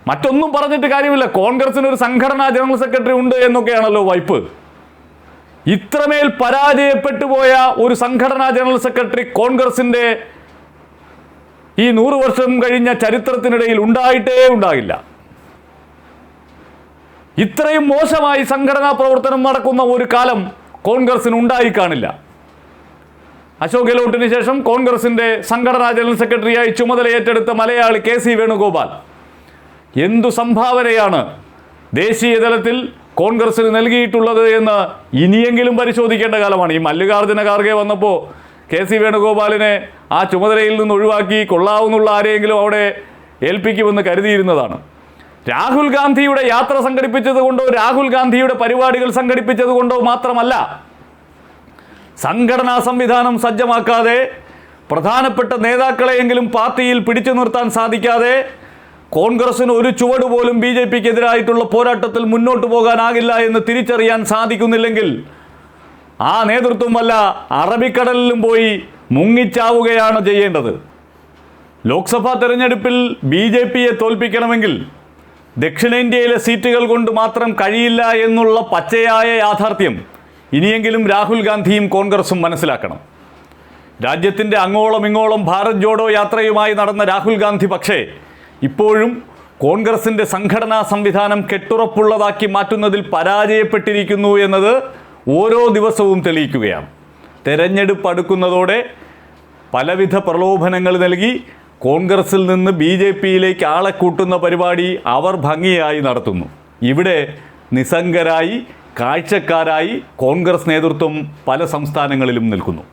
മറ്റൊന്നും പറഞ്ഞിട്ട് കാര്യമില്ല. കോൺഗ്രസിന് ഒരു സംഘടനാ ജനറൽ സെക്രട്ടറി ഉണ്ട് എന്നൊക്കെയാണല്ലോ വൈപ്പ്. ഇത്രമേൽ പരാജയപ്പെട്ടു പോയ ഒരു സംഘടനാ ജനറൽ സെക്രട്ടറി കോൺഗ്രസിൻ്റെ ഈ 100 വർഷം കഴിഞ്ഞ ചരിത്രത്തിനിടയിൽ ഉണ്ടാകില്ല. ഇത്രയും മോശമായി സംഘടനാ പ്രവർത്തനം നടക്കുന്ന ഒരു കാലം കോൺഗ്രസിന് ഉണ്ടായി കാണില്ല. അശോക് ഗെഹ്ലോട്ടിന് ശേഷം കോൺഗ്രസിൻ്റെ സംഘടനാ ജനറൽ സെക്രട്ടറിയായി ചുമതല ഏറ്റെടുത്ത മലയാളി KC വേണുഗോപാൽ എന്തു സംഭാവനയാണ് ദേശീയ തലത്തിൽ കോൺഗ്രസിന് നൽകിയിട്ടുള്ളത് എന്ന് ഇനിയെങ്കിലും പരിശോധിക്കേണ്ട കാലമാണ്. ഈ മല്ലികാർജ്ജുന ഖാർഗെ വന്നപ്പോൾ KC വേണുഗോപാലിനെ ആ ചുമതലയിൽ നിന്ന് ഒഴിവാക്കി കൊള്ളാവുന്നുള്ള ആരെയെങ്കിലും അവിടെ ഏൽപ്പിക്കുമെന്ന് കരുതിയിരുന്നതാണ്. രാഹുൽ ഗാന്ധിയുടെ യാത്ര സംഘടിപ്പിച്ചത് കൊണ്ടോ രാഹുൽ ഗാന്ധിയുടെ പരിപാടികൾ സംഘടിപ്പിച്ചത് കൊണ്ടോ മാത്രമല്ല, സംഘടനാ സംവിധാനം സജ്ജമാക്കാതെ പ്രധാനപ്പെട്ട നേതാക്കളെയെങ്കിലും പാർട്ടിയിൽ പിടിച്ചു നിർത്താൻ സാധിക്കാതെ കോൺഗ്രസിന് ഒരു ചുവട് പോലും BJPക്കെതിരായിട്ടുള്ള പോരാട്ടത്തിൽ മുന്നോട്ട് പോകാനാകില്ല എന്ന് തിരിച്ചറിയാൻ സാധിക്കുന്നില്ലെങ്കിൽ ആ നേതൃത്വം വല്ല അറബിക്കടലിലും പോയി മുങ്ങിച്ചാവുകയാണ് ചെയ്യേണ്ടത്. ലോക്സഭാ തെരഞ്ഞെടുപ്പിൽ BJPയെ തോൽപ്പിക്കണമെങ്കിൽ ദക്ഷിണേന്ത്യയിലെ സീറ്റുകൾ കൊണ്ട് മാത്രം കഴിയില്ല എന്നുള്ള പച്ചയായ യാഥാർത്ഥ്യം ഇനിയെങ്കിലും രാഹുൽ ഗാന്ധിയും കോൺഗ്രസും മനസ്സിലാക്കണം. രാജ്യത്തിൻ്റെ അങ്ങോളം ഇങ്ങോളം ഭാരത് ജോഡോ യാത്രയുമായി നടന്ന രാഹുൽ ഗാന്ധി പക്ഷേ ഇപ്പോഴും കോൺഗ്രസിൻ്റെ സംഘടനാ സംവിധാനം കെട്ടുറപ്പുള്ളതാക്കി മാറ്റുന്നതിൽ പരാജയപ്പെട്ടിരിക്കുന്നു എന്നത് ഓരോ ദിവസവും തെളിയിക്കുകയാണ്. തെരഞ്ഞെടുപ്പ് അടുക്കുന്നതോടെ പലവിധ പ്രലോഭനങ്ങൾ നൽകി കോൺഗ്രസിൽ നിന്ന് BJPയിലേക്ക് ആളെ കൂട്ടുന്ന പരിപാടി അവർ ഭംഗിയായി നടത്തുന്നു. ഇവിടെ നിസ്സംഗരായി കാഴ്ചക്കാരായി കോൺഗ്രസ് നേതൃത്വം പല സംസ്ഥാനങ്ങളിലും നിൽക്കുന്നു.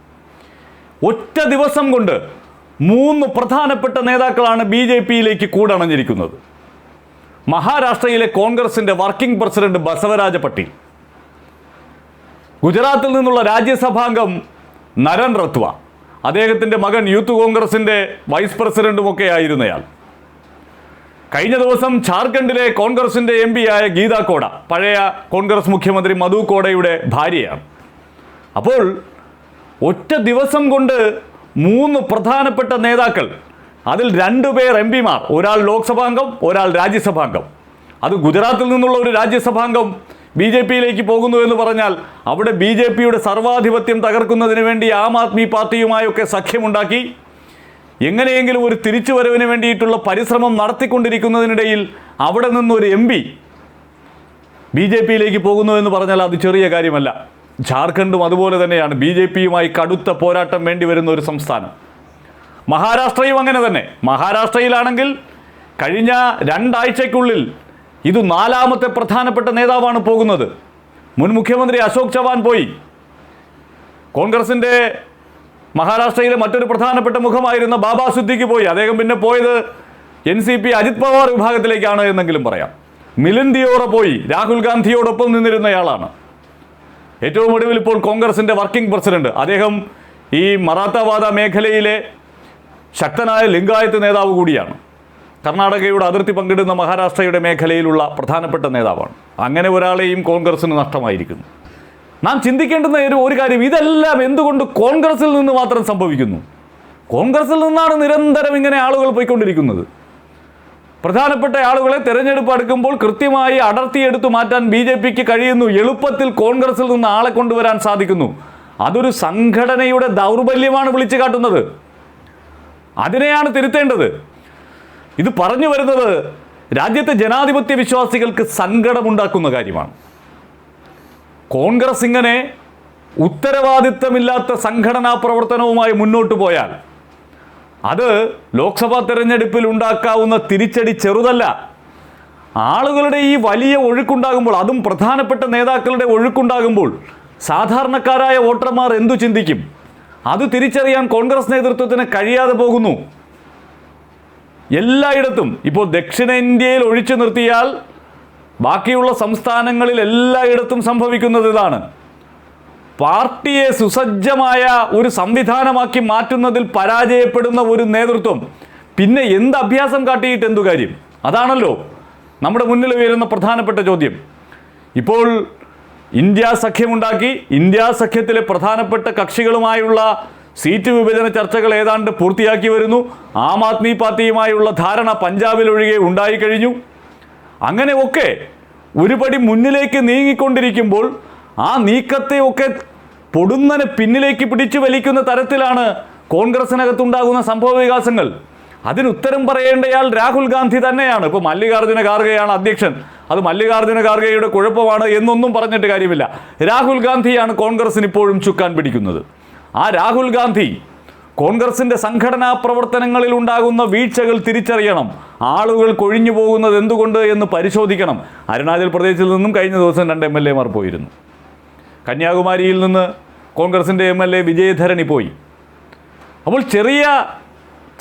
ഒറ്റ ദിവസം കൊണ്ട് 3 പ്രധാനപ്പെട്ട നേതാക്കളാണ് BJPയിലേക്ക് കൂടണഞ്ഞിരിക്കുന്നത്. മഹാരാഷ്ട്രയിലെ കോൺഗ്രസിൻ്റെ വർക്കിംഗ് പ്രസിഡന്റ് ബസവരാജ പട്ടീൽ, ഗുജറാത്തിൽ നിന്നുള്ള രാജ്യസഭാംഗം നരൻ റത്വ, അദ്ദേഹത്തിൻ്റെ മകൻ യൂത്ത് കോൺഗ്രസിൻ്റെ വൈസ് പ്രസിഡന്റുമൊക്കെ ആയിരുന്നയാൾ. കഴിഞ്ഞ ദിവസം ഝാർഖണ്ഡിലെ കോൺഗ്രസിൻ്റെ MP ആയ ഗീതാ കോഡ, പഴയ കോൺഗ്രസ് മുഖ്യമന്ത്രി മധു കോഡയുടെ ഭാര്യയാണ്. അപ്പോൾ ഒറ്റ ദിവസം കൊണ്ട് 3 പ്രധാനപ്പെട്ട നേതാക്കൾ, അതിൽ 2 പേർ MP മാർ, ഒരാൾ ലോക്സഭാംഗം ഒരാൾ രാജ്യസഭാംഗം. അത് ഗുജറാത്തിൽ നിന്നുള്ള ഒരു രാജ്യസഭാംഗം BJPയിലേക്ക് പോകുന്നു എന്ന് പറഞ്ഞാൽ അവിടെ BJPയുടെ സർവാധിപത്യം തകർക്കുന്നതിന് വേണ്ടി ആം ആദ്മി പാർട്ടിയുമായൊക്കെ സഖ്യമുണ്ടാക്കി എങ്ങനെയെങ്കിലും ഒരു തിരിച്ചുവരവിന് വേണ്ടിയിട്ടുള്ള പരിശ്രമം നടത്തിക്കൊണ്ടിരിക്കുന്നതിനിടയിൽ അവിടെ നിന്നൊരു MP BJPയിലേക്ക് പോകുന്നു എന്ന് പറഞ്ഞാൽ അത് ചെറിയ കാര്യമല്ല. ഝാർഖണ്ഡും അതുപോലെ തന്നെയാണ്, BJPയുമായി കടുത്ത പോരാട്ടം വേണ്ടി വരുന്ന ഒരു സംസ്ഥാനം. മഹാരാഷ്ട്രയും അങ്ങനെ തന്നെ. മഹാരാഷ്ട്രയിലാണെങ്കിൽ കഴിഞ്ഞ 2 ആഴ്ചയ്ക്കുള്ളിൽ ഇത് 4ാമത്തെ പ്രധാനപ്പെട്ട നേതാവാണ് പോകുന്നത്. മുൻ മുഖ്യമന്ത്രി അശോക് ചവാൻ പോയി. കോൺഗ്രസിൻ്റെ മഹാരാഷ്ട്രയിലെ മറ്റൊരു പ്രധാനപ്പെട്ട മുഖമായിരുന്ന ബാബ സിദ്ദിഖ് പോയി. അദ്ദേഹം പിന്നെ പോയത് NCP അജിത് പവാർ വിഭാഗത്തിലേക്കാണ് എന്നെങ്കിലും പറയാം. മിലിന്ദ് ദിയോറ പോയി, രാഹുൽ ഗാന്ധിയോടൊപ്പം നിന്നിരുന്നയാളാണ്. ഏറ്റവും ഒടുവിൽ ഇപ്പോൾ കോൺഗ്രസിൻ്റെ വർക്കിംഗ് പ്രസിഡന്റ്, അദ്ദേഹം ഈ മറാത്തവാദ മേഖലയിലെ ശക്തനായ ലിംഗായത്ത് നേതാവ് കൂടിയാണ്. കർണാടകയുടെ അതിർത്തി പങ്കിടുന്ന മഹാരാഷ്ട്രയുടെ മേഖലയിലുള്ള പ്രധാനപ്പെട്ട നേതാവാണ്. അങ്ങനെ ഒരാളെയും കോൺഗ്രസിന് നഷ്ടമായിരിക്കുന്നു. നാം ചിന്തിക്കേണ്ടുന്ന ഒരു കാര്യം, ഇതെല്ലാം എന്തുകൊണ്ട് കോൺഗ്രസിൽ നിന്ന് മാത്രം സംഭവിക്കുന്നു? കോൺഗ്രസിൽ നിന്നാണ് നിരന്തരം ഇങ്ങനെ ആളുകൾ പോയിക്കൊണ്ടിരിക്കുന്നത്. പ്രധാനപ്പെട്ട ആളുകളെ തെരഞ്ഞെടുപ്പ് അടുക്കുമ്പോൾ കൃത്യമായി അടർത്തിയെടുത്തു മാറ്റാൻ BJPക്ക് കഴിയുന്നു. എളുപ്പത്തിൽ കോൺഗ്രസിൽ നിന്ന് ആളെ കൊണ്ടുവരാൻ സാധിക്കുന്നു. അതൊരു സംഘടനയുടെ ദൗർബല്യമാണ് വിളിച്ചു കാട്ടുന്നത്. അതിനെയാണ് തിരുത്തേണ്ടത്. ഇത് പറഞ്ഞു വരുന്നത് രാജ്യത്തെ ജനാധിപത്യ വിശ്വാസികൾക്ക് സങ്കടമുണ്ടാക്കുന്ന കാര്യമാണ്. കോൺഗ്രസ് ഇങ്ങനെ ഉത്തരവാദിത്തമില്ലാത്ത സംഘടനാ പ്രവർത്തനവുമായി മുന്നോട്ട് പോയാൽ അത് ലോക്സഭാ തെരഞ്ഞെടുപ്പിൽ ഉണ്ടാക്കാവുന്ന തിരിച്ചടി ചെറുതല്ല. ആളുകളുടെ ഈ വലിയ ഒഴുക്കുണ്ടാകുമ്പോൾ, അതും പ്രധാനപ്പെട്ട നേതാക്കളുടെ ഒഴുക്കുണ്ടാകുമ്പോൾ സാധാരണക്കാരായ വോട്ടർമാർ എന്തു ചിന്തിക്കും? അത് തിരിച്ചറിയാൻ കോൺഗ്രസ് നേതൃത്വത്തിന് കഴിയാതെ പോകുന്നു. എല്ലായിടത്തും ഇപ്പോൾ ദക്ഷിണേന്ത്യയിൽ ഒഴിച്ചു നിർത്തിയാൽ ബാക്കിയുള്ള സംസ്ഥാനങ്ങളിൽ എല്ലായിടത്തും സംഭവിക്കുന്നത് ഇതാണ്. പാർട്ടിയെ സുസജ്ജമായ ഒരു സംവിധാനമാക്കി മാറ്റുന്നതിൽ പരാജയപ്പെടുന്ന ഒരു നേതൃത്വം പിന്നെ എന്ത് അഭ്യാസം കാട്ടിയിട്ട് എന്തു കാര്യം? അതാണല്ലോ നമ്മുടെ മുന്നിൽ ഉയരുന്ന പ്രധാനപ്പെട്ട ചോദ്യം. ഇപ്പോൾ ഇന്ത്യ സഖ്യമുണ്ടാക്കി, ഇന്ത്യ സഖ്യത്തിലെ പ്രധാനപ്പെട്ട കക്ഷികളുമായുള്ള സീറ്റ് വിഭജന ചർച്ചകൾ ഏതാണ്ട് പൂർത്തിയാക്കി വരുന്നു. ആം ആദ്മി പാർട്ടിയുമായുള്ള ധാരണ പഞ്ചാബിലൊഴികെ ഉണ്ടായിക്കഴിഞ്ഞു. അങ്ങനെയൊക്കെ ഒരുപടി മുന്നിലേക്ക് നീങ്ങിക്കൊണ്ടിരിക്കുമ്പോൾ ആ നീക്കത്തെയൊക്കെ പൊടുന്നനെ പിന്നിലേക്ക് പിടിച്ചു വലിക്കുന്ന തരത്തിലാണ് കോൺഗ്രസിനകത്തുണ്ടാകുന്ന സംഭവ വികാസങ്ങൾ. അതിനുത്തരം പറയേണ്ടയാൾ രാഹുൽ ഗാന്ധി തന്നെയാണ്. ഇപ്പോൾ മല്ലികാർജ്ജുന ഖാർഗെയാണ് അധ്യക്ഷൻ, അത് മല്ലികാർജ്ജുന ഖാർഗെയുടെ കുഴപ്പമാണ് എന്നൊന്നും പറഞ്ഞിട്ട് കാര്യമില്ല. രാഹുൽ ഗാന്ധിയാണ് കോൺഗ്രസിന് ഇപ്പോഴും ചുക്കാൻ പിടിക്കുന്നത്. ആ രാഹുൽ ഗാന്ധി കോൺഗ്രസിൻ്റെ സംഘടനാ പ്രവർത്തനങ്ങളിൽ ഉണ്ടാകുന്ന വീഴ്ചകൾ തിരിച്ചറിയണം. ആളുകൾ കൊഴിഞ്ഞു പോകുന്നത് എന്തുകൊണ്ട് എന്ന് പരിശോധിക്കണം. അരുണാചൽ പ്രദേശിൽ നിന്നും കഴിഞ്ഞ ദിവസം 2 MLA പോയിരുന്നു. കന്യാകുമാരിയിൽ നിന്ന് കോൺഗ്രസിൻ്റെ MLA വിജയധരണി പോയി. അപ്പോൾ ചെറിയ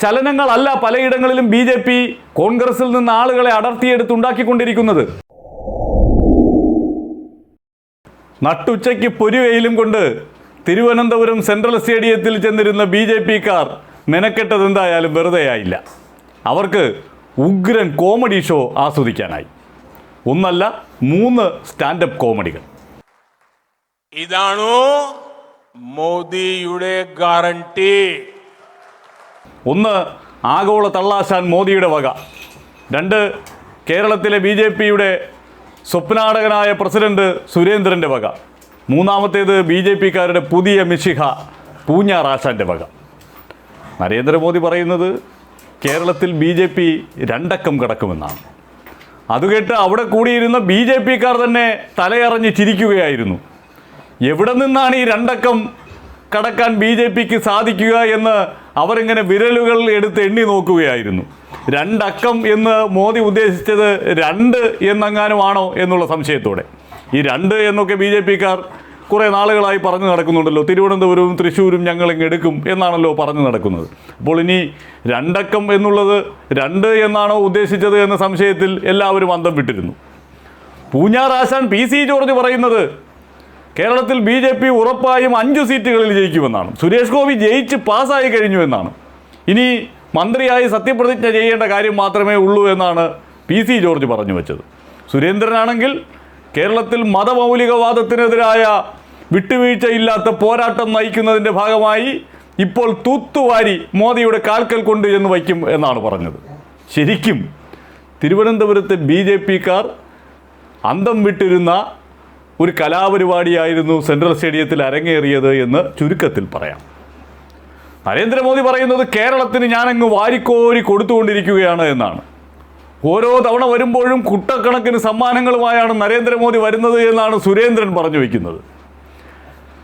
ചലനങ്ങളല്ല പലയിടങ്ങളിലും BJP കോൺഗ്രസിൽ നിന്ന് ആളുകളെ അടർത്തിയെടുത്തുണ്ടാക്കിക്കൊണ്ടിരിക്കുന്നത്. നട്ടുച്ചയ്ക്ക് പൊരിവെയിലും കൊണ്ട് തിരുവനന്തപുരം സെൻട്രൽ സ്റ്റേഡിയത്തിൽ ചെന്നിരുന്ന BJPക്കാർ മെനക്കെട്ടത് എന്തായാലും വെറുതെയായില്ല. അവർക്ക് ഉഗ്രൻ കോമഡി ഷോ ആസ്വദിക്കാനായി. ഒന്നല്ല 3 സ്റ്റാൻഡപ്പ് കോമഡികൾ. ഇതാണോ മോദിയുടെ ഗ്യാരണ്ടി? ഒന്ന്, ആഗോള തള്ളാശാൻ മോദിയുടെ വക. 2, കേരളത്തിലെ BJPയുടെ സ്വപ്നാടകനായ പ്രസിഡന്റ് സുരേന്ദ്രൻ്റെ വക. 3-മത്തേത് BJPക്കാരുടെ പുതിയ മിശിഹ പൂഞ്ഞാർ ആശാൻ്റെ വക. നരേന്ദ്രമോദി പറയുന്നത് കേരളത്തിൽ BJP 2 അക്കം കടക്കുമെന്നാണ്. അതുകേട്ട് അവിടെ കൂടിയിരുന്ന BJPക്കാർ തന്നെ തലയറഞ്ഞ് ചിരിക്കുകയായിരുന്നു. എവിടെ നിന്നാണ് ഈ 2 അക്കം കടക്കാൻ BJPക്ക് സാധിക്കുക എന്ന് അവരിങ്ങനെ വിരലുകൾ എടുത്ത് എണ്ണി നോക്കുകയായിരുന്നു. 2 അക്കം എന്ന് മോദി ഉദ്ദേശിച്ചത് 2 എന്നങ്ങാനുമാണോ എന്നുള്ള സംശയത്തോടെ. ഈ 2 എന്നൊക്കെ BJPക്കാർ കുറേ നാളുകളായി പറഞ്ഞു നടക്കുന്നുണ്ടല്ലോ. തിരുവനന്തപുരവും തൃശ്ശൂരും ഞങ്ങളിങ്ങ് എടുക്കും എന്നാണല്ലോ പറഞ്ഞു നടക്കുന്നത്. അപ്പോൾ ഇനി 2 അക്കം എന്നുള്ളത് 2 എന്നാണോ ഉദ്ദേശിച്ചത് എന്ന സംശയത്തിൽ എല്ലാവരും അന്തം വിട്ടിരുന്നു. പൂഞ്ഞാർ ആശാൻ PC ജോർജ് പറയുന്നത് കേരളത്തിൽ BJP ഉറപ്പായും 5 സീറ്റുകളിൽ ജയിക്കുമെന്നാണ്. സുരേഷ് ഗോപി ജയിച്ച് പാസ്സായി കഴിഞ്ഞു എന്നാണ്. ഇനി മന്ത്രിയായി സത്യപ്രതിജ്ഞ ചെയ്യേണ്ട കാര്യം മാത്രമേ ഉള്ളൂ എന്നാണ് PC ജോർജ് പറഞ്ഞു വെച്ചത്. സുരേന്ദ്രനാണെങ്കിൽ കേരളത്തിൽ മതമൗലികവാദത്തിനെതിരായ വിട്ടുവീഴ്ചയില്ലാത്ത പോരാട്ടം നയിക്കുന്നതിൻ്റെ ഭാഗമായി ഇപ്പോൾ തൂത്തുവാരി മോദിയുടെ കാൽക്കൽ കൊണ്ട് എന്ന് വയ്ക്കും എന്നാണ് പറഞ്ഞത്. ശരിക്കും തിരുവനന്തപുരത്തെ BJPക്കാർ അന്തം വിട്ടിരുന്ന ഒരു കലാപരിപാടിയായിരുന്നു സെൻട്രൽ സ്റ്റേഡിയത്തിൽ അരങ്ങേറിയത് എന്ന് ചുരുക്കത്തിൽ പറയാം. നരേന്ദ്രമോദി പറയുന്നത് കേരളത്തിന് ഞാനങ്ങ് വാരിക്കോരി കൊടുത്തുകൊണ്ടിരിക്കുകയാണ് എന്നാണ്. ഓരോ തവണ വരുമ്പോഴും കുട്ടക്കണക്കിന് സമ്മാനങ്ങളുമായാണ് നരേന്ദ്രമോദി വരുന്നത് എന്നാണ് സുരേന്ദ്രൻ പറഞ്ഞു വയ്ക്കുന്നത്.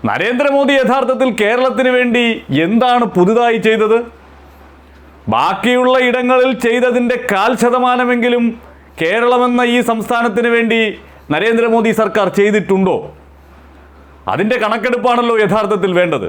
നരേന്ദ്രമോദി യഥാർത്ഥത്തിൽ കേരളത്തിന് വേണ്ടി എന്താണ് പുതുതായി ചെയ്തത്? ബാക്കിയുള്ള ഇടങ്ങളിൽ ചെയ്തതിൻ്റെ 1/4% കേരളമെന്ന ഈ സംസ്ഥാനത്തിന് വേണ്ടി നരേന്ദ്രമോദി സർക്കാർ ചെയ്തിട്ടുണ്ടോ? അതിൻ്റെ കണക്കെടുപ്പാണല്ലോ യഥാർത്ഥത്തിൽ വേണ്ടത്.